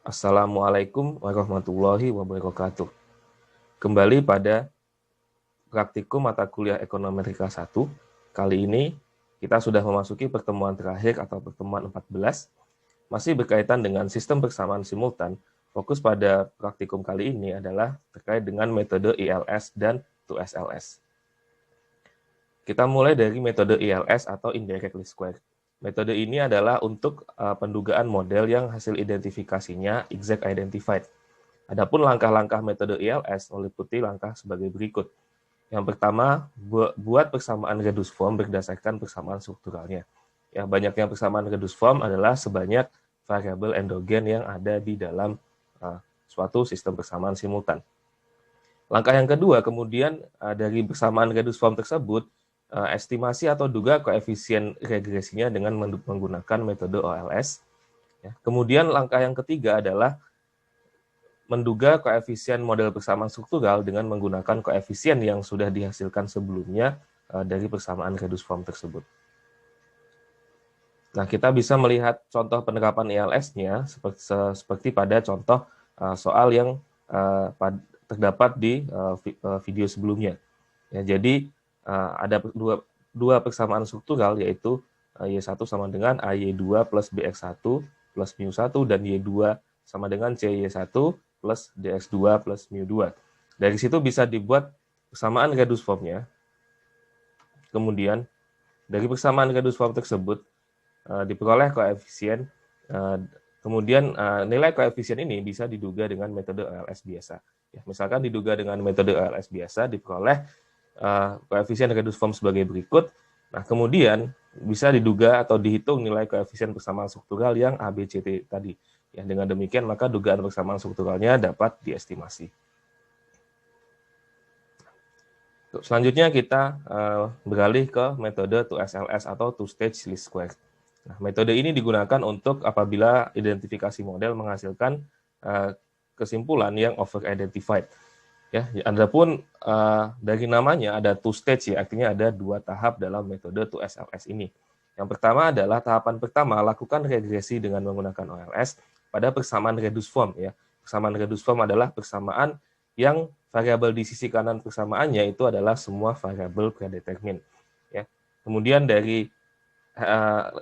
Assalamualaikum warahmatullahi wabarakatuh. Kembali pada praktikum mata kuliah Ekonometrika 1. Kali ini kita sudah memasuki pertemuan terakhir atau pertemuan 14. Masih berkaitan dengan sistem persamaan simultan. Fokus pada praktikum kali ini adalah terkait dengan metode ILS dan 2SLS. Kita mulai dari metode ILS atau indirect least square. Metode ini adalah untuk pendugaan model yang hasil identifikasinya exact identified. Adapun langkah-langkah metode ILS meliputi langkah sebagai berikut. Yang pertama, buat persamaan reduced form berdasarkan persamaan strukturalnya. Ya, banyaknya persamaan reduced form adalah sebanyak variabel endogen yang ada di dalam suatu sistem persamaan simultan. Langkah yang kedua, kemudian dari persamaan reduced form tersebut, estimasi atau duga koefisien regresinya dengan menggunakan metode OLS. Ya. Kemudian langkah yang ketiga adalah menduga koefisien model persamaan struktural dengan menggunakan koefisien yang sudah dihasilkan sebelumnya dari persamaan reduced form tersebut. Nah, kita bisa melihat contoh penerapan ILS-nya seperti pada contoh soal yang terdapat di video sebelumnya. Ya, jadi ada dua persamaan struktural, yaitu Y1 sama dengan AY2 plus BX1 plus mu1 dan Y2 sama dengan CY1 plus DX2 plus mu2. Dari situ bisa dibuat persamaan reduced formnya. Kemudian dari persamaan reduced form tersebut diperoleh koefisien. Kemudian nilai koefisien ini bisa diduga dengan metode OLS biasa. Ya, misalkan diduga dengan metode OLS biasa diperoleh koefisien reduced form sebagai berikut. Nah, kemudian bisa diduga atau dihitung nilai koefisien persamaan struktural yang ABCD tadi. Ya, dengan demikian maka dugaan persamaan strukturalnya dapat diestimasi. Selanjutnya kita beralih ke metode 2SLS atau two stage least square. Nah, metode ini digunakan untuk apabila identifikasi model menghasilkan kesimpulan yang over identified. Ya, adapun dari namanya ada two stage, ya, artinya ada dua tahap dalam metode 2SLS ini. Yang pertama adalah tahapan pertama, lakukan regresi dengan menggunakan OLS pada persamaan reduced form. Ya. Persamaan reduced form adalah persamaan yang variabel di sisi kanan persamaannya itu adalah semua variabel predetermin. Ya. Kemudian dari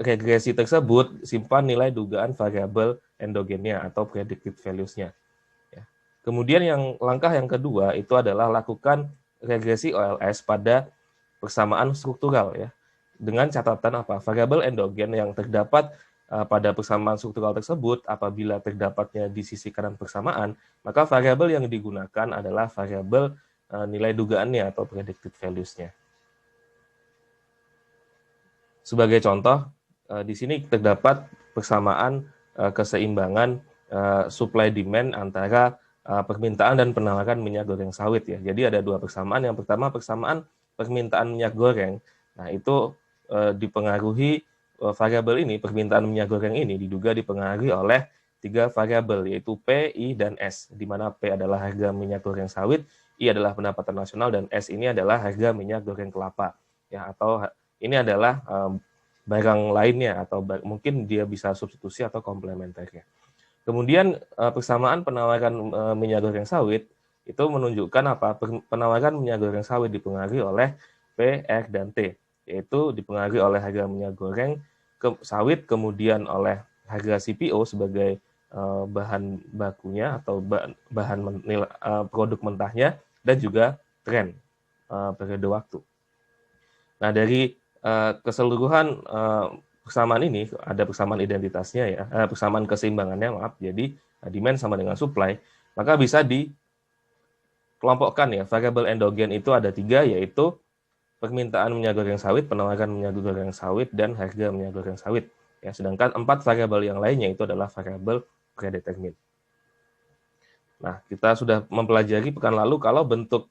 regresi tersebut simpan nilai dugaan variabel endogennya atau predicted values-nya. Ya. Kemudian langkah yang kedua itu adalah lakukan regresi OLS pada persamaan struktural, ya. Dengan catatan apa? Variabel endogen yang terdapat pada persamaan struktural tersebut apabila terdapatnya di sisi kanan persamaan, maka variabel yang digunakan adalah variabel nilai dugaannya atau predicted values-nya. Sebagai contoh, di sini terdapat persamaan keseimbangan supply demand antara permintaan dan penawaran minyak goreng sawit, ya. Jadi ada dua persamaan. Yang pertama persamaan permintaan minyak goreng. Nah, itu dipengaruhi variabel ini, permintaan minyak goreng ini diduga dipengaruhi oleh tiga variabel, yaitu P, I, dan S, di mana P adalah harga minyak goreng sawit, I adalah pendapatan nasional, dan S ini adalah harga minyak goreng kelapa, ya, atau ini adalah barang lainnya, atau mungkin dia bisa substitusi atau komplementer, ya. Kemudian persamaan penawaran minyak goreng sawit itu menunjukkan apa? Penawaran minyak goreng sawit dipengaruhi oleh P, R, dan T, yaitu dipengaruhi oleh harga minyak goreng sawit, kemudian oleh harga CPO sebagai bahan bakunya atau bahan produk mentahnya, dan juga tren periode waktu. Nah, dari keseluruhan persamaan ini ada persamaan identitasnya, ya, persamaan keseimbangannya, maaf. Jadi demand sama dengan supply, maka bisa dikelompokkan, ya. Variabel endogen itu ada tiga, yaitu permintaan minyak goreng sawit, penawaran minyak goreng sawit, dan harga minyak goreng sawit. Ya, sedangkan 4 variabel yang lainnya itu adalah variabel predetermin. Nah, kita sudah mempelajari pekan lalu kalau bentuk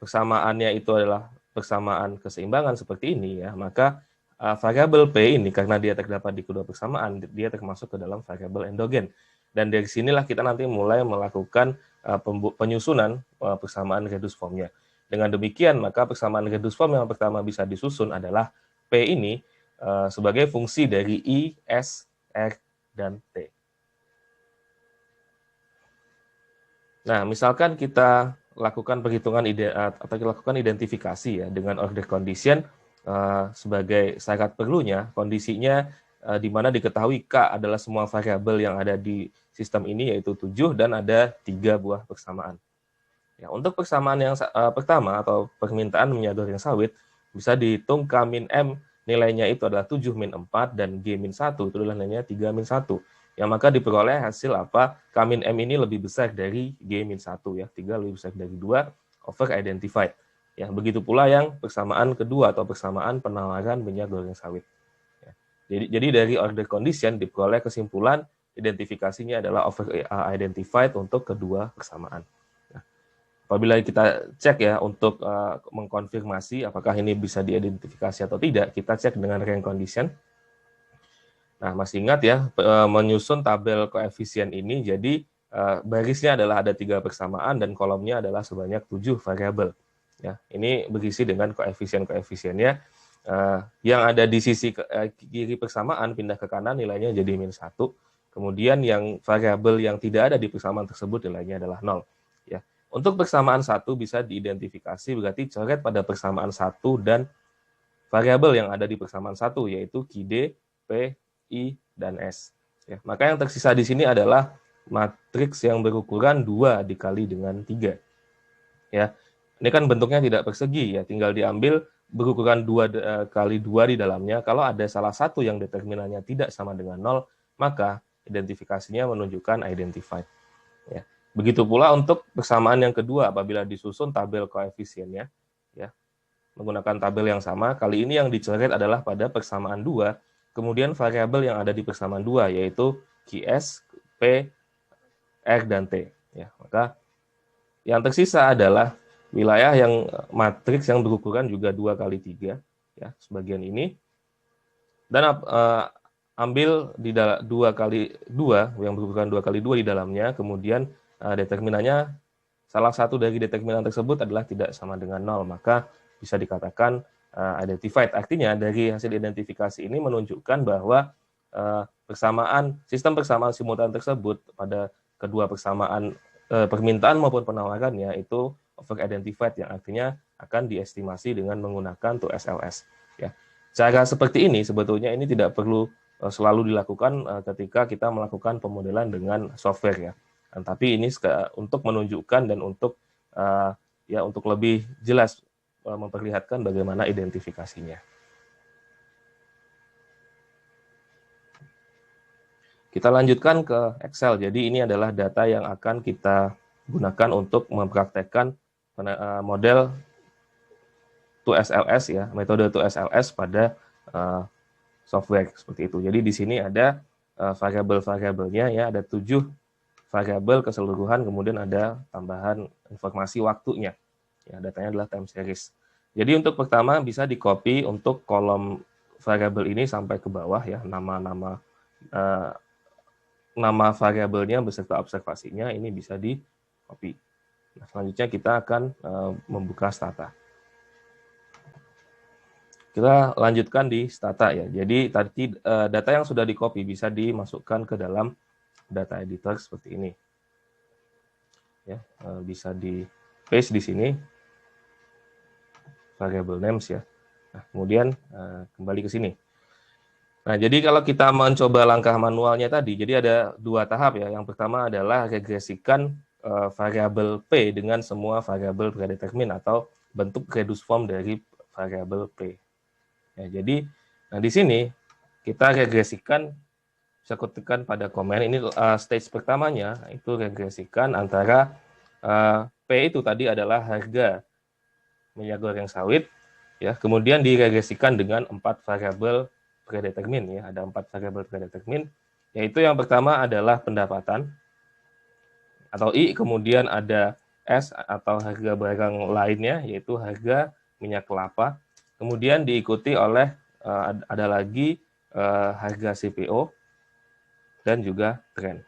persamaannya itu adalah persamaan keseimbangan seperti ini, ya, maka variabel P ini karena dia terdapat di kedua persamaan, dia termasuk ke dalam variabel endogen. Dan dari sinilah kita nanti mulai melakukan penyusunan persamaan reduced formnya. Dengan demikian, maka persamaan reduced form yang pertama bisa disusun adalah P ini sebagai fungsi dari I, S, R, dan T. Nah, misalkan kita lakukan perhitungan atau kita lakukan identifikasi ya dengan order condition sebagai syarat perlunya, kondisinya di mana diketahui K adalah semua variabel yang ada di sistem ini yaitu 7 dan ada 3 buah persamaan. Ya, untuk persamaan yang pertama atau permintaan minyak goreng sawit bisa dihitung K min M nilainya itu adalah 7 min 4 dan G min 1 itu adalah nilainya 3 min 1. Yang maka diperoleh hasil apa? K min M ini lebih besar dari G min 1 ya. 3 lebih besar dari 2 over identified. Ya, begitu pula yang persamaan kedua atau persamaan penawaran minyak goreng sawit. Ya. Jadi dari order condition diperoleh kesimpulan identifikasinya adalah over identified untuk kedua persamaan. Apabila kita cek ya untuk mengkonfirmasi apakah ini bisa diidentifikasi atau tidak, kita cek dengan rank condition. Nah, masih ingat ya, menyusun tabel koefisien ini, jadi barisnya adalah ada 3 persamaan dan kolomnya adalah sebanyak 7 variabel. Ya, ini berisi dengan koefisien-koefisiennya. Yang ada di sisi kiri persamaan pindah ke kanan nilainya jadi min 1. Kemudian yang variabel yang tidak ada di persamaan tersebut nilainya adalah 0. Ya. Untuk persamaan 1 bisa diidentifikasi berarti coret pada persamaan 1 dan variabel yang ada di persamaan 1 yaitu QD, P, I, dan S. Ya, maka yang tersisa di sini adalah matriks yang berukuran 2 dikali dengan 3. Ya. Ini kan bentuknya tidak persegi ya, tinggal diambil berukuran 2 kali 2 di dalamnya. Kalau ada salah satu yang determinannya tidak sama dengan 0, maka identifikasinya menunjukkan identified. Ya. Begitu pula untuk persamaan yang kedua apabila disusun tabel koefisiennya ya menggunakan tabel yang sama, kali ini yang dicoret adalah pada persamaan 2, kemudian variabel yang ada di persamaan 2 yaitu QS, P, R dan T ya. Maka yang tersisa adalah wilayah yang matriks yang berukuran juga 2 kali 3 ya, sebagian ini. Dan ambil di 2 kali 2 yang berukuran 2 kali 2 di dalamnya, kemudian determinannya salah satu dari determinan tersebut adalah tidak sama dengan 0, maka bisa dikatakan identified. Artinya dari hasil identifikasi ini menunjukkan bahwa sistem persamaan simultan tersebut pada kedua persamaan permintaan maupun penawarannya itu over identified yang artinya akan diestimasi dengan menggunakan SLS. Ya. Cara seperti ini sebetulnya ini tidak perlu selalu dilakukan ketika kita melakukan pemodelan dengan software ya. Tapi ini untuk menunjukkan dan untuk untuk lebih jelas memperlihatkan bagaimana identifikasinya. Kita lanjutkan ke Excel. Jadi ini adalah data yang akan kita gunakan untuk mempraktekkan model 2SLS ya, metode 2SLS pada software seperti itu. Jadi di sini ada variabel-variabelnya ya, ada 7 variabel keseluruhan, kemudian ada tambahan informasi waktunya. Ya, datanya adalah time series. Jadi untuk pertama bisa di-copy untuk kolom variabel ini sampai ke bawah ya, nama variabelnya beserta observasinya ini bisa di-copy. Nah, selanjutnya kita akan membuka stata. Kita lanjutkan di stata ya. Jadi tadi data yang sudah di-copy bisa dimasukkan ke dalam data editor seperti ini. Ya, bisa di paste di sini variable names ya. Nah, kemudian kembali ke sini. Nah, jadi kalau kita mencoba langkah manualnya tadi, jadi ada 2 tahap ya. Yang pertama adalah regresikan variabel P dengan semua variabel predetermin atau bentuk reduce form dari variabel P. Ya, jadi di sini kita regresikan, bisa ketikkan pada komen ini stage pertamanya itu regresikan antara P itu tadi adalah harga minyak goreng sawit ya, kemudian diregresikan dengan 4 variabel predetermin ya, ada 4 variabel predetermin, yaitu yang pertama adalah pendapatan atau I, kemudian ada S atau harga barang lainnya yaitu harga minyak kelapa, kemudian diikuti oleh ada lagi harga CPO dan juga tren.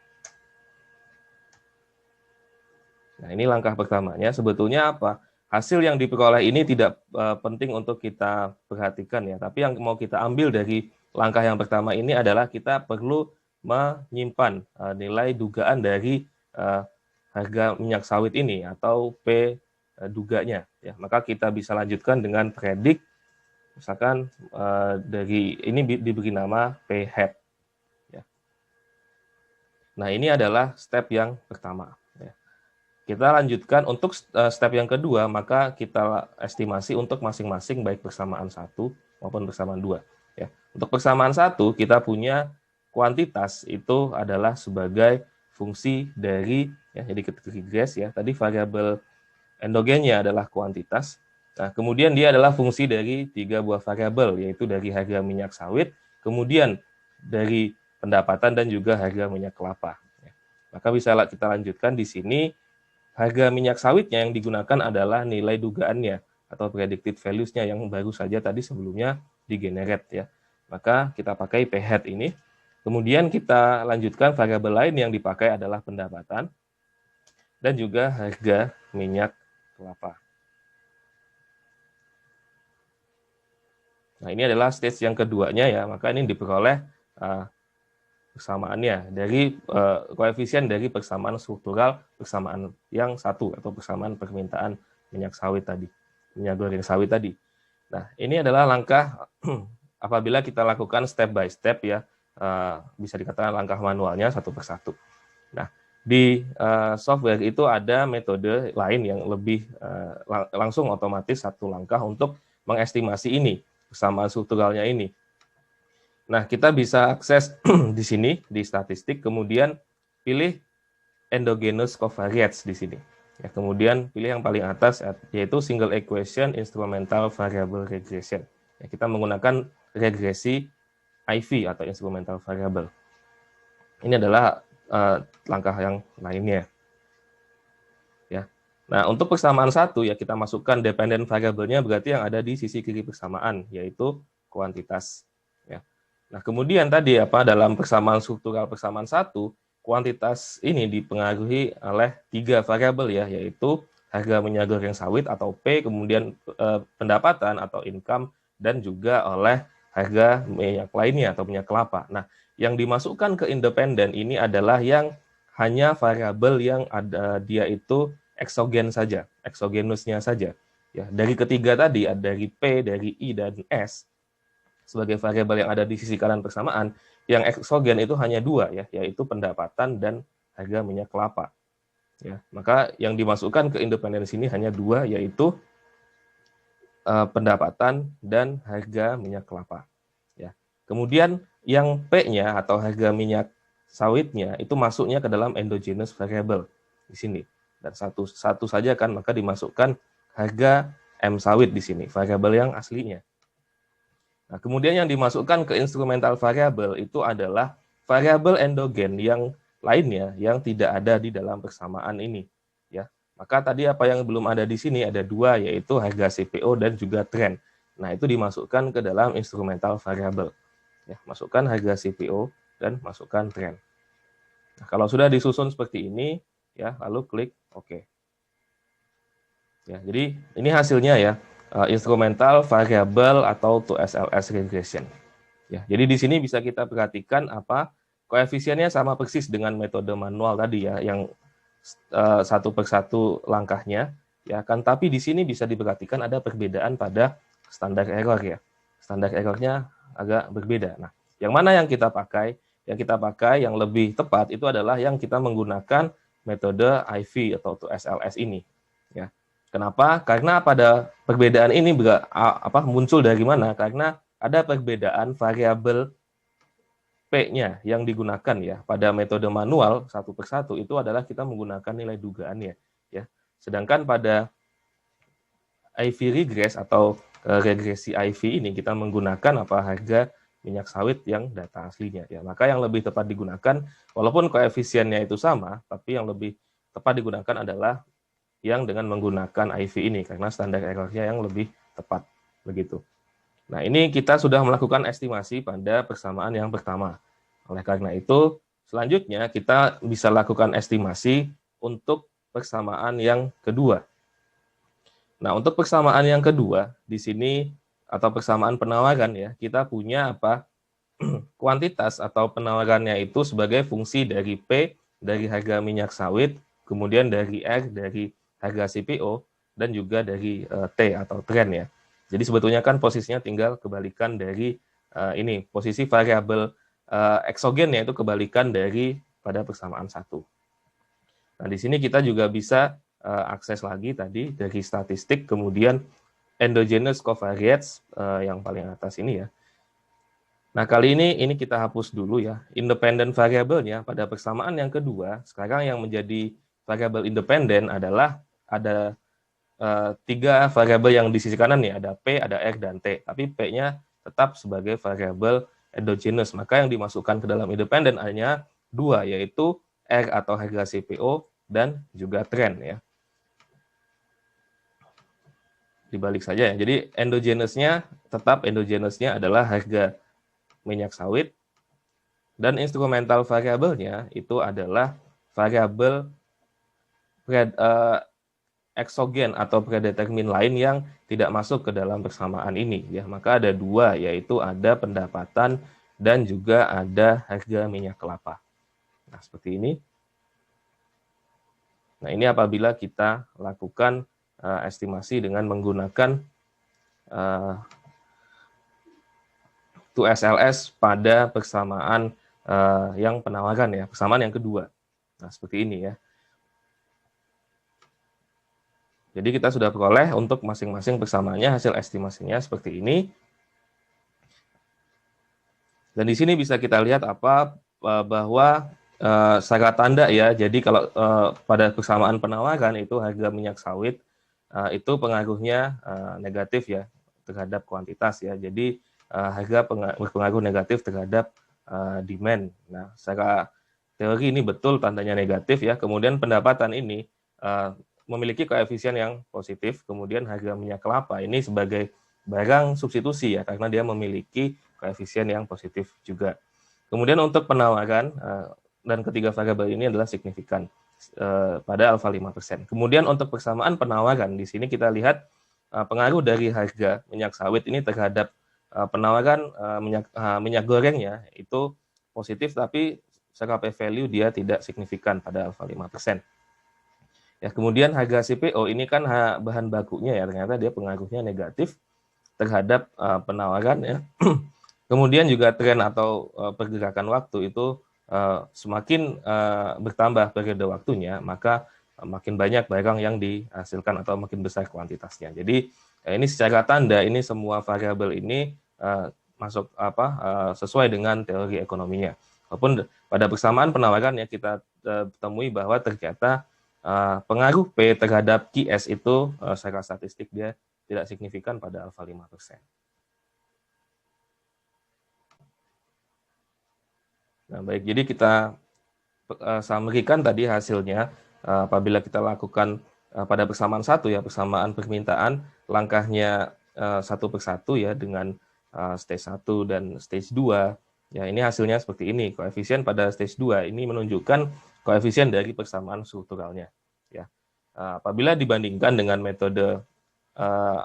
Nah, ini langkah pertamanya. Sebetulnya apa? Hasil yang diperoleh ini tidak penting untuk kita perhatikan ya, tapi yang mau kita ambil dari langkah yang pertama ini adalah kita perlu menyimpan nilai dugaan dari harga minyak sawit ini atau P duganya ya. Maka kita bisa lanjutkan dengan predik, misalkan dari ini diberi nama P head ya. Nah, ini adalah step yang pertama ya. Kita lanjutkan untuk step yang kedua, maka kita estimasi untuk masing-masing baik persamaan 1 maupun persamaan 2 ya. Untuk persamaan 1 kita punya kuantitas itu adalah sebagai fungsi dari ya, jadi ketika regres ya, tadi variabel endogennya adalah kuantitas. Nah, kemudian dia adalah fungsi dari 3 buah variabel, yaitu dari harga minyak sawit, kemudian dari pendapatan dan juga harga minyak kelapa. Maka bisa kita lanjutkan di sini. Harga minyak sawitnya yang digunakan adalah nilai dugaannya atau predicted values-nya yang baru saja tadi sebelumnya digenerate ya. Maka kita pakai P head ini. Kemudian kita lanjutkan variabel lain yang dipakai adalah pendapatan dan juga harga minyak kelapa. Nah, ini adalah stage yang keduanya ya. Maka ini diperoleh persamaannya dari koefisien dari persamaan struktural persamaan yang satu atau persamaan permintaan minyak sawit tadi, minyak goreng sawit tadi. Nah, ini adalah langkah apabila kita lakukan step by step ya, bisa dikatakan langkah manualnya satu persatu. Nah, di software itu ada metode lain yang lebih langsung otomatis satu langkah untuk mengestimasi ini, persamaan strukturalnya ini. Nah, kita bisa akses di sini, di statistik, kemudian pilih endogenous covariates di sini. Ya, kemudian pilih yang paling atas, yaitu single equation instrumental variable regression. Ya, kita menggunakan regresi IV atau instrumental variable. Ini adalah langkah yang lainnya. Ya. Nah, untuk persamaan 1, ya kita masukkan dependent variable-nya berarti yang ada di sisi kiri persamaan, yaitu kuantitas. Ya. Nah, kemudian tadi dalam persamaan struktural persamaan 1, kuantitas ini dipengaruhi oleh 3 variabel ya, yaitu harga minyak goreng sawit atau P, kemudian pendapatan atau income, dan juga oleh harga minyak lainnya atau minyak kelapa. Nah, yang dimasukkan ke independen ini adalah yang hanya variabel yang ada dia itu eksogen saja, eksogenusnya saja. Ya, dari ketiga tadi, ada dari P, dari I, dan S, sebagai variabel yang ada di sisi kanan persamaan, yang eksogen itu hanya 2 ya, yaitu pendapatan dan harga minyak kelapa. Ya, maka yang dimasukkan ke independen sini hanya 2, yaitu pendapatan dan harga minyak kelapa. Ya. Kemudian yang P-nya atau harga minyak sawitnya itu masuknya ke dalam endogenous variable di sini. Dan satu saja kan, maka dimasukkan harga M sawit di sini, variabel yang aslinya. Nah, kemudian yang dimasukkan ke instrumental variable itu adalah variabel endogen yang lainnya yang tidak ada di dalam persamaan ini. Ya, maka tadi apa yang belum ada di sini ada 2, yaitu harga CPO dan juga tren. Nah, itu dimasukkan ke dalam instrumental variable. Ya, masukkan harga CPO dan masukkan tren. Nah, kalau sudah disusun seperti ini, ya, lalu klik OK. Ya, jadi ini hasilnya ya. Instrumental variable atau 2SLS regression. Ya, jadi di sini bisa kita perhatikan koefisiennya sama persis dengan metode manual tadi ya, yang satu persatu langkahnya ya kan, tapi di sini bisa diperhatikan ada perbedaan pada standar error ya. Standar errornya agak berbeda. Nah, yang mana yang kita pakai? Yang kita pakai yang lebih tepat itu adalah yang kita menggunakan metode IV atau 2SLS ini ya. Kenapa? Karena pada perbedaan ini muncul dari mana? Karena ada perbedaan variabel P-nya yang digunakan ya. Pada metode manual satu persatu itu adalah kita menggunakan nilai dugaannya ya. Sedangkan pada IV regress atau regresi IV ini kita menggunakan harga minyak sawit yang data aslinya ya. Maka yang lebih tepat digunakan walaupun koefisiennya itu sama, tapi yang lebih tepat digunakan adalah yang dengan menggunakan IV ini karena standar errornya yang lebih tepat begitu. Nah, ini kita sudah melakukan estimasi pada persamaan yang pertama. Oleh karena itu, selanjutnya kita bisa lakukan estimasi untuk persamaan yang kedua. Nah, untuk persamaan yang kedua di sini atau persamaan penawaran ya, kita punya kuantitas atau penawarannya itu sebagai fungsi dari P dari harga minyak sawit kemudian dari R dari harga CPO, dan juga dari T atau tren ya. Jadi sebetulnya kan posisinya tinggal kebalikan dari ini, posisi variabel eksogen yaitu kebalikan dari pada persamaan 1. Nah, di sini kita juga bisa akses lagi tadi dari statistik, kemudian endogenous covariates yang paling atas ini ya. Nah, kali ini kita hapus dulu ya. Independent variabelnya pada persamaan yang kedua, sekarang yang menjadi variabel independen adalah ada 3 variabel yang di sisi kanan nih, ada P, ada R, dan T. Tapi P-nya tetap sebagai variabel endogenous. Maka yang dimasukkan ke dalam independen hanya 2, yaitu R atau harga CPO dan juga tren ya. Dibalik saja ya. Jadi endogenousnya tetap endogenousnya adalah harga minyak sawit, dan instrumental variabelnya itu adalah variabel eksogen atau predetermin lain yang tidak masuk ke dalam persamaan ini ya. Maka ada 2, yaitu ada pendapatan dan juga ada harga minyak kelapa. Nah, seperti ini. Nah, ini apabila kita lakukan estimasi dengan menggunakan 2SLS pada persamaan yang penawaran ya, persamaan yang kedua. Nah, seperti ini ya. Jadi kita sudah peroleh untuk masing-masing persamaannya, hasil estimasinya seperti ini. Dan di sini bisa kita lihat bahwa secara tanda ya, jadi kalau pada persamaan penawaran itu harga minyak sawit itu pengaruhnya negatif ya terhadap kuantitas ya. Jadi harga berpengaruh negatif terhadap demand. Nah, secara teori ini betul tandanya negatif ya. Kemudian pendapatan ini memiliki koefisien yang positif. Kemudian harga minyak kelapa ini sebagai barang substitusi ya, karena dia memiliki koefisien yang positif juga. Kemudian untuk penawaran dan ketiga variabel ini adalah signifikan pada alfa 5%. Kemudian untuk persamaan penawaran di sini kita lihat pengaruh dari harga minyak sawit ini terhadap penawaran minyak gorengnya itu positif, tapi secara p-value dia tidak signifikan pada alfa 5%. Ya, kemudian harga CPO ini kan bahan bakunya ya, ternyata dia pengaruhnya negatif terhadap penawaran ya. Kemudian juga tren atau pergerakan waktu itu semakin bertambah periode waktunya, maka makin banyak barang yang dihasilkan atau makin besar kuantitasnya. Jadi ini secara tanda ini semua variabel ini masuk sesuai dengan teori ekonominya. Walaupun pada persamaan penawaran ya kita temui bahwa ternyata pengaruh P terhadap QS itu secara statistik dia tidak signifikan pada alfa 5%. Nah, baik, jadi kita summary-kan tadi hasilnya apabila kita lakukan pada persamaan 1 ya, persamaan permintaan, langkahnya satu persatu ya dengan stage 1 dan stage 2. Ya, ini hasilnya seperti ini. Koefisien pada stage 2 ini menunjukkan koefisien dari persamaan strukturalnya ya. Apabila dibandingkan dengan metode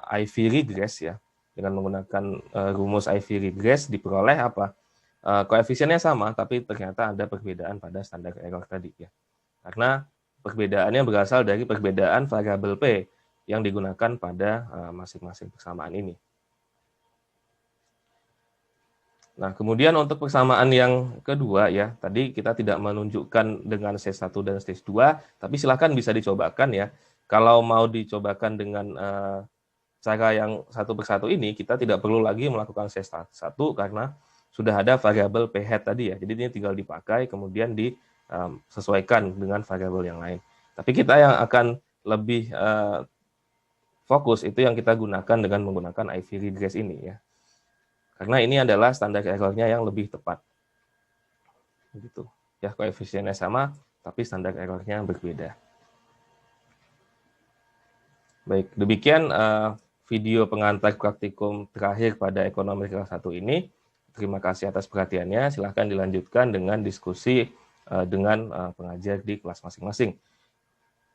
Ivy regress ya, dengan menggunakan rumus Ivy regress diperoleh apa? Koefisiennya sama, tapi ternyata ada perbedaan pada standar error tadi ya. Karena perbedaannya berasal dari perbedaan variabel P yang digunakan pada masing-masing persamaan ini. Nah, kemudian untuk persamaan yang kedua ya, tadi kita tidak menunjukkan dengan stage 1 dan stage 2, tapi silakan bisa dicobakan ya. Kalau mau dicobakan dengan cara yang satu persatu ini, kita tidak perlu lagi melakukan stage 1 karena sudah ada variabel p hat tadi ya. Jadi ini tinggal dipakai, kemudian disesuaikan dengan variabel yang lain. Tapi kita yang akan lebih fokus itu yang kita gunakan dengan menggunakan Ivy regress ini ya. Karena ini adalah standar errornya yang lebih tepat. Begitu. Ya, koefisiennya sama, tapi standar errornya berbeda. Baik, demikian video pengantar praktikum terakhir pada ekonomi kelas 1 ini. Terima kasih atas perhatiannya. Silahkan dilanjutkan dengan diskusi dengan pengajar di kelas masing-masing.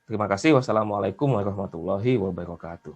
Terima kasih. Wassalamualaikum warahmatullahi wabarakatuh.